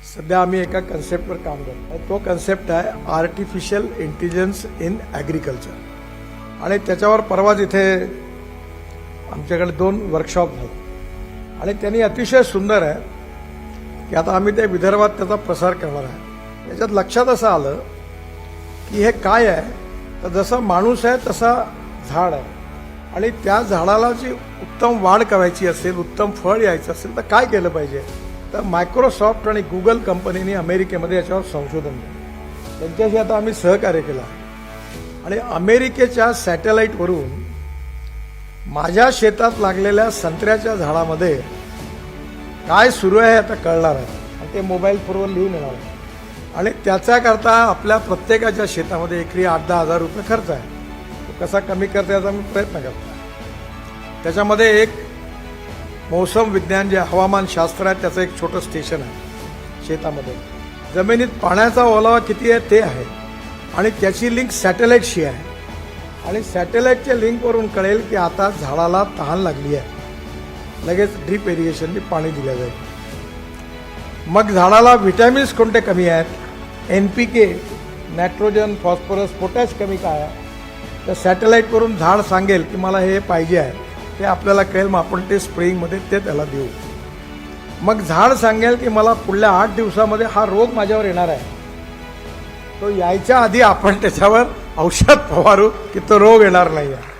सध्या आम्ही एका कन्सेप्टवर काम करतो. तो कन्सेप्ट आहे आर्टिफिशियल इंटेलिजन्स इन ॲग्रिकल्चर. आणि त्याच्यावर परवाच इथे आमच्याकडे 2 वर्कशॉप झाले आणि त्यांनी अतिशय सुंदर आहे की आता आम्ही त्या विदर्भात त्याचा प्रसार करणार आहे. त्याच्यात लक्षात असं आलं की हे काय आहे, तर जसा माणूस आहे तसा झाड आहे आणि त्या झाडाला जी उत्तम वाढ करायची असेल, उत्तम फळ यायचं असेल तर काय केलं पाहिजे. तर मायक्रोसॉफ्ट आणि गुगल कंपनीने अमेरिकेमध्ये याच्यावर संशोधन केलं. त्यांच्याशी आता आम्ही सहकार्य केलं आणि अमेरिकेच्या सॅटेलाईटवरून माझ्या शेतात लागलेल्या संत्र्याच्या झाडामध्ये काय सुरू आहे आता कळणार आहे आणि ते मोबाईल फोनवर लिहून येणार आहे. आणि त्याच्याकरता आपल्या प्रत्येकाच्या शेतामध्ये एकरी 8-10 हजार रुपये खर्च आहे. तो कसा कमी करता याचा मी प्रयत्न करतो. त्याच्यामध्ये एक मौसम विज्ञान जे हवामानशास्त्र आहे त्याचं एक छोटं स्टेशन आहे शेतामध्ये. जमिनीत पाण्याचा ओलावा किती आहे ते आहे आणि त्याची लिंक सॅटेलाईटशी आहे आणि सॅटेलाईटच्या लिंकवरून कळेल की आता झाडाला तहान लागली आहे, लगेच ड्रीप इरिगेशनने पाणी दिलं जाईल. मग झाडाला व्हिटॅमिन्स कोणते कमी आहेत, NPK, नायट्रोजन, फॉस्फरस, पोटॅश कमी काय आहे, तर सॅटेलाईटवरून झाड सांगेल की मला हे पाहिजे आहे, ते आपल्याला कळेल. मग आपण ते स्प्रेइंगमध्ये ते त्याला देऊ. मग झाड सांगेल की मला पुढल्या 8 दिवसामध्ये हा रोग माझ्यावर येणार आहे, तो यायच्या आधी आपण त्याच्यावर औषध फवारू की तो रोग येणार नाही आहे.